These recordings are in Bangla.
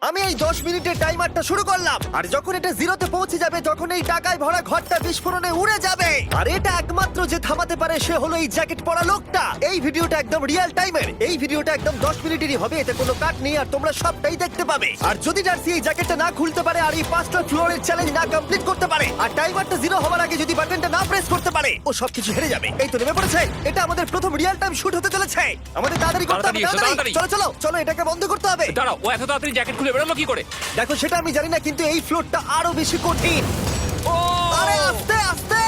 আমি এই 10 মিনিটের টাইমারটা শুরু করলাম, আর যখন এটা জিরোতে পৌঁছে যাবে তখন এই টাকায় ভরা ঘরটা বিস্ফোরণে উড়ে যাবে। আর এটা একমাত্র যে থামাতে পারে সে হলো এই জ্যাকেট পরা লোকটা। এই ভিডিওটা একদম রিয়েল টাইমের, এই ভিডিওটা একদম 10 মিনিটেরই হবে, এতে কোনো কাট নেই আর তোমরা সবটাই দেখতে পাবে। আর যদি ডার্সি এই জ্যাকেটটা না খুলতে পারে আর এই 5টা ফ্লোরের চ্যালেঞ্জ না কমপ্লিট করতে পারে আর টাইমারটা জিরো হওয়ার আগে যদি বাটনটা না প্রেস করতে পারে, ও সবকিছু হেরে যাবে। এই তো নেমে পড়েছে, এটা আমাদের প্রথম রিয়েল টাইম শুট হতে চলেছে। আমাদের তাড়াতাড়ি করতে হবে, তাড়াতাড়ি চলো চলো চলো, এটাকে বন্ধ করতে হবে। দাঁড়াও, ও এত তাড়াতাড়ি জ্যাকেট খুলে বেরোলো কি করে? দেখো সেটা আমি জানি না, কিন্তু এই ফ্লোরটা আরো বেশি কঠিন। ও আরে আস্তে আস্তে।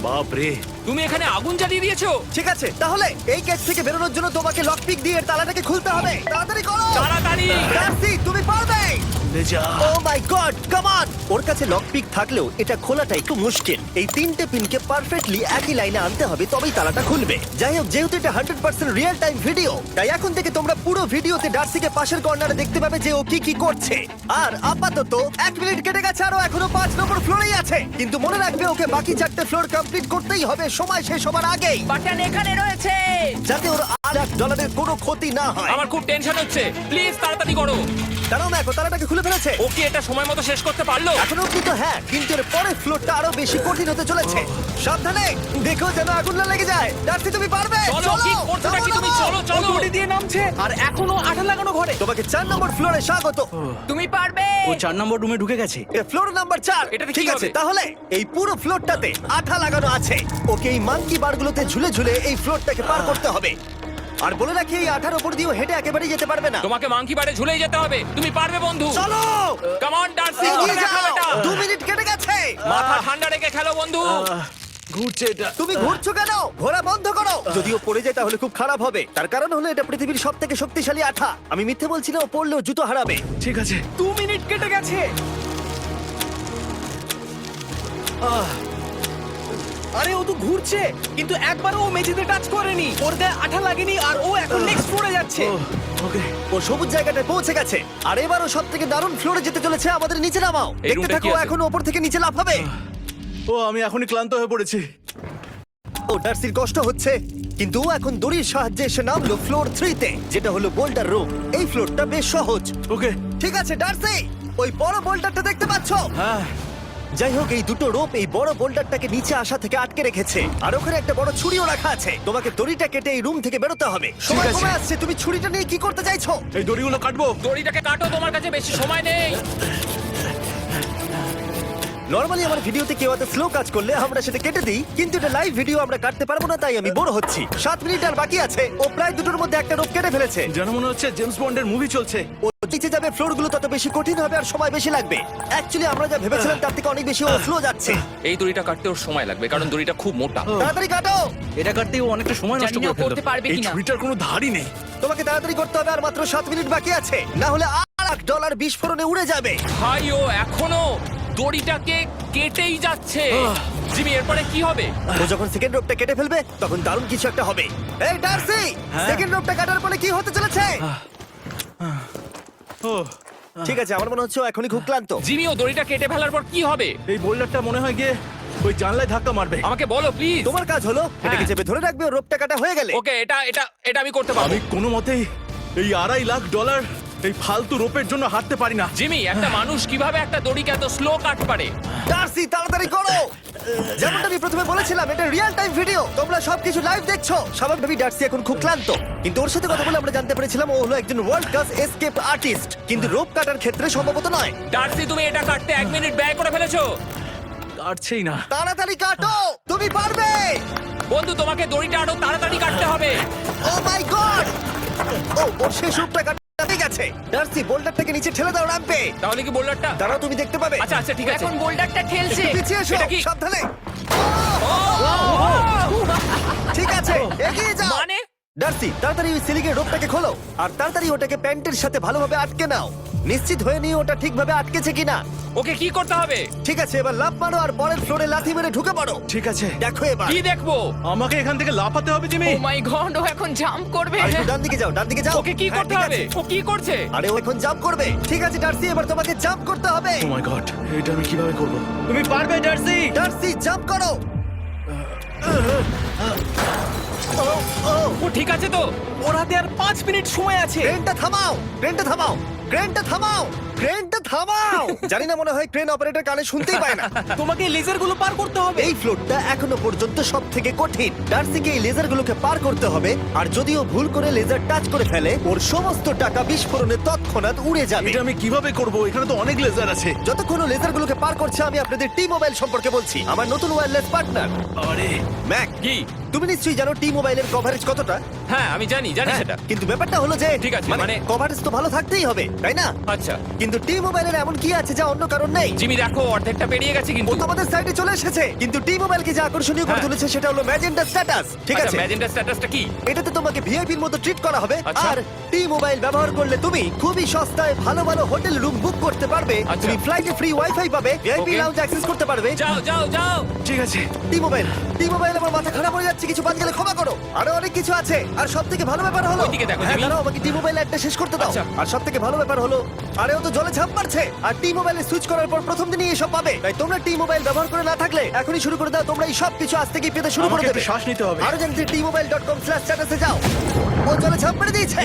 বাপ রে, তুমি এখানে আগুন জ্বালিয়ে দিয়েছো? ঠিক আছে, তাহলে এই গেট থেকে বেরোনোর জন্য তোমাকে লক পিক দিয়ে এর তালাটাকে খুলতে হবে। তাড়াতাড়ি করো, তাড়াতাড়ি। ডার্সি তুমি পারবে। যা। ও মাই গড, কাম অন। ওর কাছে লক পিক থাকলেও এটা খোলাটা একটু মুশকিল। এই 3টে পিনকে পারফেক্টলি একই লাইনে আনতে হবে, তবেই তালাটা খুলবে। যাই হোক, যেহেতু এটা 100% রিয়েল টাইম ভিডিও, তাই এখন থেকে তোমরা পুরো ভিডিওতে ডার্সিকে পাশের কর্নারে দেখতে পাবে যে ও কি কি করছে। আর আপাতত 1 মিনিট কেটে গেছে, আরো এখনো 5 নম্বর ফ্লোরেই আছে। কিন্তু মনে রাখবে ওকে বাকি 4টে ফ্লোর কমপ্লিট করতেই হবে সময় শেষ হবার আগেই, বাটন এখানে রয়েছে। যাতে ওর $1,00,000 কোনো ক্ষতি না হয়। আমার খুব টেনশন হচ্ছে, প্লিজ তাড়াতাড়ি করো। কারণ দেখো তালাটাকে খুলে ফেলেছে। ও কি এটা সময় মতো শেষ করতে পারলো? এখনো অব্দি তো হ্যাঁ, কিন্তু এর পরের ফ্লোরটা আরো বেশি কঠিন হতে চলেছে। সাবধানে, দেখো যেন আগুন না লেগে যায়। ডার্সি তুমি পারবে। চলো, কি করছো নাকি তুমি? চলো চলো। দড়ি দিয়ে নামছে আর এখনো আঠা লাগানো ঘরে। তোমাকে 4 নম্বর ফ্লোরে স্বাগত। তুমি পারবে। ও 4 নম্বর রুমে ঢুকে গেছে। এটা ফ্লোর নাম্বার 4। এটাতে কি ঠিক আছে, হবে? তাহলে এই পুরো ফ্লোরটাতে আঠা লাগানো আছে। ওকে এই মাঙ্কি বারগুলোতে ঝুলে ঝুলে এই ফ্লোরটাকে পার করতে হবে। আর বলে রাখি, এই আঠার উপর দিয়েও হেঁটে একেবারেই যেতে পারবে না। তোমাকে মাংকি বারে ঝুলেই যেতে হবে। তুমি পারবে বন্ধু। চলো কাম অন ডার্সি, এগিয়ে করে দেখাও যাও। এটা। 2 মিনিট কেটে গেছে। মাথা ঠান্ডা রেখে খেলো বন্ধু। ঘুরছে এটা। তুমি ঘুরছো কেন? ঘোরা বন্ধ করো। যদিও পড়ে যায় তাহলে খুব খারাপ হবে। তার কারণ হলো এটা পৃথিবীর সবথেকে শক্তিশালী আঠা। আমি মিথ্যে বলছি না, ও পড়লেও জুতো হারাবে। ঠিক আছে। 2 মিনিট কেটে গেছে। আরে ও তো ঘুরছে, কিন্তু একবারও ও মেঝেতে টাচ করেনি। ওর গায়ে আঠা লাগেনি আর ও এখন নেক্সট ফ্লোরে যাচ্ছে। ওকে। ও সবুজ জায়গাটায় পৌঁছে গেছে। আর এবারও সব থেকে দারুণ ফ্লোরে যেতে চলেছে। আমাদের নিচে নামাও। এই দেখতে রুমটা থাকো, কি আছে? এখন ওপর থেকে নিচে লাফাবে। ও আমি এখনই ক্লান্ত হয়ে পড়েছি। ও ডার্সির কষ্ট হচ্ছে, কিন্তু ও এখন দড়ির সাহায্যে এসে নামলো ফ্লোর 3 তে, যেটা হলো বোল্ডার রুম। এই ফ্লোরটা বেশ সহজ। ওকে। ঠিক আছে ডার্সি, ওই বড় বোল্ডারটা দেখতে পাচ্ছো? হ্যাঁ। যাই হোক, এই দুটো রোপ এই বড় বোল্ডারটাকে নিচে আসা থেকে আটকে রেখেছে। আর ওখানে একটা বড় ছুরিও রাখা আছে। তোমাকে দড়িটা কেটে এই রুম থেকে বেরোতে হবে। সময় আছে। কমে আসছে, তুমি ছুরিটা নিয়ে কি করতে চাইছো? এই দড়িগুলো কাটবো। দড়িটাকে কাটো, তোমার কাছে বেশি সময় নেই। নরমালি আমার ভিডিওতে কেউ এত স্লো কাজ করলে আমরা সেটা কেটে দিই, কিন্তু এটা লাইভ ভিডিও আমরা কাটতে পারবো না, তাই আমি বোর হচ্ছি। 7 মিনিট আর বাকি আছে। ও প্রায় দুটোর মধ্যে একটা রোপ কেটে ফেলেছে। যেন মনে হচ্ছে জেমস বন্ডের মুভি চলছে। ও নিচে যাবে, ফ্লোরগুলো তত বেশি কঠিন হবে আর সময় বেশি লাগবে। অ্যাকচুয়ালি আমরা যা ভেবেছিলাম তার থেকে অনেক বেশি ও স্লো যাচ্ছে। এই দড়িটা কাটতে ওর সময় লাগবে, কারণ দড়িটা খুব মোটা। তাড়াতাড়ি কাটো। এটা কাটতে ও অনেকটা সময় নষ্ট জানি না করে ফেললো। করতে পারবে এই কিনা। ছুরিটার কোনো ধারই নেই। তোমাকে তাড়াতাড়ি করতে হবে, আর মাত্র 7 মিনিট বাকি আছে, না হলে $1,00,000 বিস্ফোরণে উড়ে যাবে। ভাই ও এখনো দড়িটাকে কেটেই যাচ্ছে। জিমি, এরপরে কি হবে? ও যখন সেকেন্ড রোপটা কেটে ফেলবে তখন দারুণ কিছু একটা হবে। এই ডার্সি, সেকেন্ড রোপটা কাটার পরে কি হতে চলেছে? ও ঠিক আছে, আমার মনে হচ্ছে ও এখনই খুব ক্লান্ত। জিমি, ও দড়িটা কেটে ফেলার পর কি হবে? এই বোল্ডারটা মনে হয় গিয়ে ওই জানলায় ধাক্কা মারবে। আমাকে বলো প্লিজ। তোমার কাজ হলো এটাকে চেপে ধরে রাখবে, ও রোপটা কাটা হয়ে গেলে। ওকে, এটা এটা এটা আমি করতে পারবো। আমি কোনো মতেই এই $2.5 লাখ এই ফালতু রোপের জন্য হাঁটতে পারি না। জিমি, একটা মানুষ কিভাবে একটা দড়িকে এত স্লো কাট পারে? ডার্সি তাড়াতাড়ি করো। যেমনটা আমি প্রথমে বলেছিলাম, এটা রিয়েল টাইম ভিডিও, তোমরা সবকিছু লাইভ দেখছো। স্বাভাবিকভাবেই ডার্সি এখন খুব ক্লান্ত, কিন্তু ওর সাথে কথা বলে আমরা জানতে পেরেছিলাম ও হলো একজন ওয়ার্ল্ড ক্লাস এসকেপ আর্টিস্ট, কিন্তু রোপ কাটার ক্ষেত্রে সম্ভবত নয়। ডার্সি, তুমি এটা কাটতে 1 মিনিট ব্যয় করে ফেলেছো। কাটছেই না। তাড়াতাড়ি কাটো, তুমি পারবে। বন্ধু, তোমাকে দড়িটা আরো তাড়াতাড়ি কাটতে হবে। ও মাই গড! ওর শেষ রূপটা কাটা হয়ে গেছে। ডার্সি, বোল্ডারটাকে নিচে ঠেলে দাও রাম্পে। তাহলে কি বোল্ডারটা? দাঁড়াও, তুমি দেখতে পাবে। আচ্ছা আচ্ছা, ঠিক আছে। এখন বোল্ডারটা ঠেলছে। একটু পিছিয়ে এসো, এটা কি? সাবধানে। ঠিক আছে, এগিয়ে যাও। মানে? ডার্সি, তাড়াতাড়ি ওই সিলিংয়ের রোপটাকে খোলো আর তাড়াতাড়ি ওটাকে প্যান্টের সাথে ভালোভাবে আটকে নাও। নিশ্চিত হয়ে নিও ওটা ঠিকভাবে আটকেছে কিনা। ওকে কি করতে হবে? ঠিক আছে, এবার লাফ মারো আর পরের ফ্লোরে লাথি মেরে ঢুকে পড়ো। ঠিক আছে। দেখো এবার। কি দেখবো? আমাকে এখান থেকে লাফাতে হবে জিমি। ও মাই গড, ও এখন জাম্প করবে। আর একটু ডান দিকে যাও, ডান দিকে যাও। ওকে কি হ্যাঁ, করতে ঠিক হবে? আছে। ও কি করছে? আরে ও এখন জাম্প করবে। ঠিক আছে ডার্সি, এবার তোমাকে জাম্প করতে হবে। ও মাই গড, এটা আমি কিভাবে করব? তুমি পারবে ডার্সি। ডার্সি, জাম্প করো। ও ঠিক আছে তো? ওর হাতে আর 5 মিনিট সময় আছে। ট্রেনটা থামাও, ট্রেনটা থামাও। ক্রেনটা থামাও, ক্রেনটা থামাও। জানি না, মনে হয় ক্রেন অপারেটর কানে শুনতেই পায় না। তোমাকে লেজার গুলো পার করতে হবে। এই ফ্লোরটা এখনো পর্যন্ত সব থেকে কঠিন। ডার্সিকে এই লেজারগুলোকে পার করতে হবে, আর যদিও ভুল করে লেজার টাচ করে ফেলে, ওর সমস্ত টাকা বিস্ফোরণে তৎক্ষণাৎ উড়ে যাবে। এটা আমি কিভাবে করব? এখানে তো অনেক লেজার আছে। যতক্ষণ ও লেজারগুলোকে পার করছে, আমি আপনাদের টি মোবাইল সম্পর্কে বলছি, আমার নতুন ওয়্যারলেস পার্টনার আরে ম্যাক। কি? তুমি নিশ্চয়ই জানো টি মোবাইলের কভারেজ কতটা। হ্যাঁ আমি জানি হ্যাঁ, সেটা। কিন্তু ব্যাপারটা হলো যে ঠিক আছে, মানে- কভারেজ তো ভালো থাকতেই হবে, তাই না? আচ্ছা কিন্তু টি মোবাইলের এমন কি আছে যা অন্য কারণ নেই? জিমি দেখো অর্ধেকটা পেরিয়ে গেছে ও কিন্তু। তো আমাদের সাইডে চলে এসেছে, কিন্তু টি মোবাইলকে যে আকর্ষণীয় করে হ্যাঁ। তুলেছে সেটা হলো ম্যাজেন্টা স্ট্যাটাস। ঠিক আছে, ম্যাজেন্টা স্ট্যাটাসটা কি? এটাতে তোমাকে ভিআইপির মতো ট্রিট করা হবে। আচ্ছা। আর টি মোবাইল ব্যবহার করলে তুমি খুবই সস্তায় ভালো ভালো হোটেল রুম বুক করতে পারবে। আচ্ছা। তুমি ফ্লাইটে ফ্রি ওয়াইফাই পাবে, ভিআইপি Okay. লাউঞ্জ অ্যাক্সেস করতে পারবে। যাও যাও যাও। ঠিক আছে। টি মোবাইল আমার মাথা খারাপ হয়ে যাচ্ছে, কিছু বাদ গেলে ক্ষমা করো। আরো অনেক কিছু আছে, আর সব থেকে ভালো ব্যাপার হলো, ওইদিকে দেখো, হ্যাঁ জিমি। দাঁড়াও, আমাকে টি মোবাইল একটা শেষ করতে দাও। আচ্ছা। আর সব থেকে ভালো ব্যাপার হলো, আরে ও তো জলে ঝাঁপ মারছে, আর টি মোবাইলে সুইচ করার পর প্রথম দিনই এসব পাবে। তাই তোমরা টি মোবাইল ব্যবহার করে না থাকলে এখনই শুরু করে দাও। তোমরা এই সব কিছু আজ থেকেই পেতে শুরু করে আমাকে দেবে। একটু শ্বাস নিতে হবে। আরো জানতে tmobile.com/status-এ যাও। ও জলে ঝাঁপ মেরে দিয়েছে।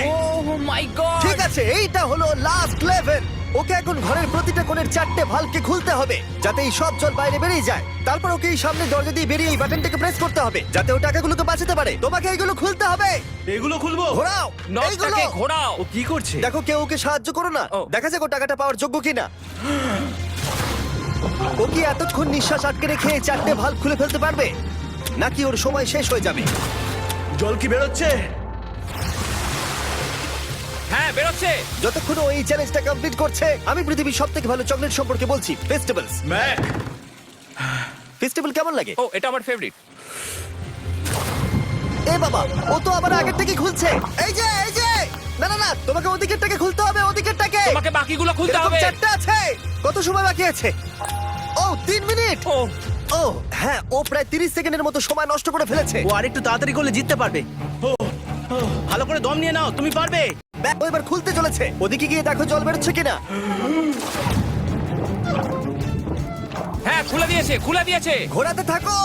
ও মাই গড। ঠিক আছে, এইটা হলো লাস্ট লেভেল। ওকে এখন ঘরের প্রতিটা কোণের 4টে ভালভকে খুলতে হবে, যাতে এই সব জল বাইরে বেরিয়ে যায়। তারপর ওকে এই সামনে দরজা দিয়ে বেরিয়ে এই বাটনটাকে প্রেস করতে হবে, যাতে ও টাকাগুলোকে বাঁচাতে পারে। তোমাকে এইগুলো খুলতে হবে। এগুলো খুলবো? ঘোরাও এইগুলো। নটটাকে ঘোরাও। ও কি করছে? দেখো কেউ ওকে সাহায্য করো না, ও। দেখা যাক ও টাকাটা পাওয়ার যোগ্য কিনা। ও কি এতক্ষণ নিঃশ্বাস আটকে রেখে এই 4টে ভালভ খুলে ফেলতে পারবে, নাকি ওর সময় শেষ হয়ে যাবে? জল কি বেরোচ্ছে? হ্যাঁ বেরোচ্ছে। যতক্ষণ ও এই চ্যালেঞ্জটা কমপ্লিট করছে, আমি পৃথিবীর সবথেকে ভালো চকলেট সম্পর্কে বলছি, ফেস্টিভ্যালস। ম্যাক, ফেস্টিভ্যাল কেমন লাগে? ও এটা আমার ফেভারিট। এ বাবা, ও তো আবার আগের থেকে খুলছে। এই যে না না না, তোমাকে ওদিকেরটাকে খুলতে হবে, ওদিকেরটাকে। তোমাকে বাকিগুলো খুলতে এরকম হবে। 4টা আছে। কত সময় বাকি আছে? ও 3 মিনিট। ও ও হ্যাঁ, ও প্রায় 30 সেকেন্ডের মতো সময় নষ্ট করে ফেলেছে। ও আরেকটু তাড়াতাড়ি করলে জিততে পারবে। ভালো করে দম নিয়ে নাও, তুমি পারবে। ব্যাগ ও এবার খুলতে চলেছে। ওদিকে গিয়ে দেখো জল বেরোচ্ছে কিনা। হ্যাঁ খুলে দিয়েছে। ঘোরাতে থাকো।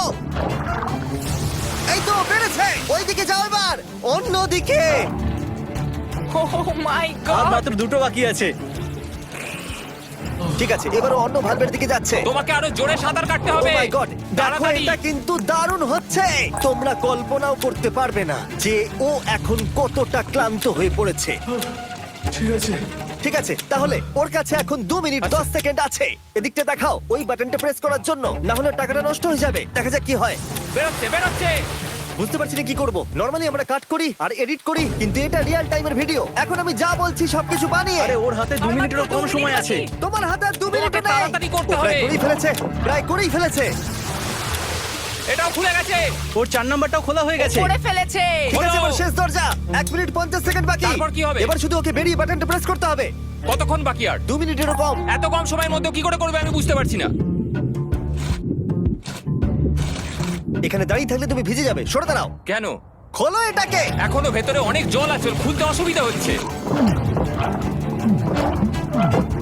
এই তো বেড়েছে। ওইদিকে যাও এবার। অন্যদিকে। ও মাই আর গড। মাত্র দুটো বাকি আছে। ঠিক আছে, এবার ও অন্য ভালভের দিকে যাচ্ছে। তোমাকে আরো জোরে সাঁতার কাটতে Oh হবে। my God! দেখো, তাড়াতাড়ি। এটা কিন্তু দারুণ হচ্ছে। তোমরা কল্পনাও করতে পারবে না যে ও এখন কতটা ক্লান্ত হয়ে পড়েছে। ঠিক আছে। ঠিক আছে, তাহলে ওর কাছে এখন 2 মিনিট 10 সেকেন্ড আছে। এদিকটা দেখাও, ওই বাটনটা প্রেস করার জন্য, না হলে টাকাটা নষ্ট হয়ে যাবে। দেখা যাক কি হয়। বেরোচ্ছে। বুঝতে পারছি না কি করব। নরমালি আমরা কাট করি আর এডিট করি, কিন্তু এটা রিয়েল টাইমের ভিডিও। এখন আমি যা বলছি সবকিছু বানিয়ে। আরে ওর হাতে 2 মিনিটেরও কম সময় আছে। তোমার হাতে আর 2 মিনিট তোমাকে তাড়াতাড়ি করতে প্রায় হবে। করেই ফেলেছে। এটাও খুলে গেছে। ওর 4 নাম্বারটাও খোলা হয়ে গেছে। করে ফেলেছে। ঠিক আছে, হলো। এবার শেষ দরজা। 1 মিনিট 50 সেকেন্ড বাকি। তারপর কি হবে? এবার শুধু ওকে বেরিয়ে বাটনটা প্রেস করতে হবে। কতক্ষণ বাকি আর? 2 মিনিটেরও কম। এত কম সময়ের মধ্যে কি করে করবে আমি বুঝতে পারছি না। এখানে দাঁড়িয়ে থাকলে তুমি ভিজে যাবে, সরে দাঁড়াও। কেন? খোলো এটাকে। এখনো ভেতরে অনেক জল আছে, ওর খুলতে অসুবিধা হচ্ছে।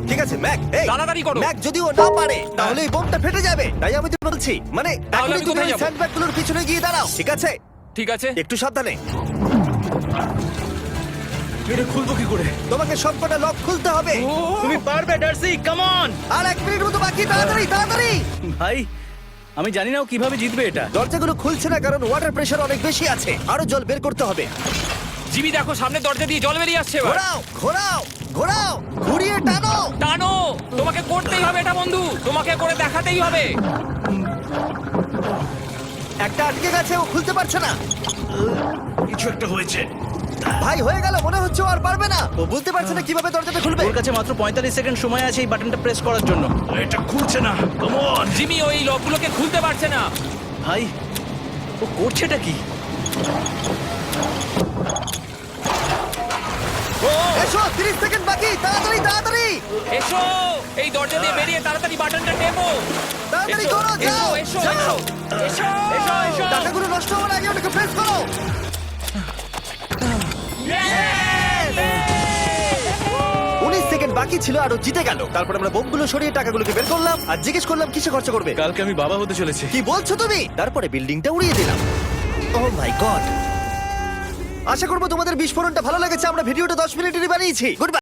ঠিক আছে ম্যাক, এই তাড়াতাড়ি করো। ম্যাক যদি ও না পারে তাহলে এই বোমটা ফেটে যাবে। তাই আমি তো বলছি, মানে তাহলে এখনই আমি তুমি কোথায় ওই যাবো? স্যান্ডব্যাগগুলোর পিছনে গিয়ে দাঁড়াও, ঠিক আছে? ঠিক আছে। একটু সাবধানে। এটা খুলবো কি করে? তোমাকে সবকটা লক খুলতে হবে। তুমি পারবে ডার্সি, কাম অন। আর 1 মিনিট মতো বাকি, তাড়াতাড়ি। ভাই আমি জানি না ও কিভাবে জিতবে এটা। দরজাগুলো খুলছে না কারণ ওয়াটার প্রেশার অনেক বেশি আছে। আরো জল বের করতে হবে। জিমি দেখো সামনে দরজা দিয়ে জল বেরিয়ে আসছে এবার। ঘোরাও, ঘুরিয়ে টানো। টানো। তোমাকে করতেই হবে এটা বন্ধু, তোমাকে করে দেখাতেই হবে। একটা আটকে গেছে, ও খুলতে পারছে না। কিছু একটা হয়েছে। ভাই হয়ে গেল, মনে হচ্ছে ও আর পারবে না। ও বুঝতে পারছে না কিভাবে দরজাটা খুলবে। ওর কাছে মাত্র 45 সেকেন্ড সময় আছে এই বাটনটা প্রেস করার জন্য। এটা খুলছে না। Come on. জিমি ওই লকগুলোকে খুলতে পারছে না। ভাই ও করছেটা কি? ও এসো, 30 সেকেন্ড বাকি, তাড়াতাড়ি। এসো, এই দরজা দিয়ে বেরিয়ে তাড়াতাড়ি বাটনটা টেপো। তাড়াতাড়ি এসো, করো, যাও, এসো, যাও। এসো, এসো, এসো। টাকাগুলো নষ্ট হওয়ার আগে ওটাকে প্রেস করো। 19 সেকেন্ড বাকি ছিল আর ও জিতে গেল। তারপর আমরা বোমগুলো সরিয়ে টাকাগুলোকে বের করলাম আর জিজ্ঞেস করলাম কিসে খরচা করবে। কালকে আমি বাবা হতে চলেছি। কি বলছো তুমি? তারপরে বিল্ডিংটা উড়িয়ে দিলাম। ও মাই গড। আশা করবো তোমাদের বিস্ফোরণটা ভালো লেগেছে। আমরা ভিডিওটা 10 মিনিটেরই বানিয়েছি। Good bye.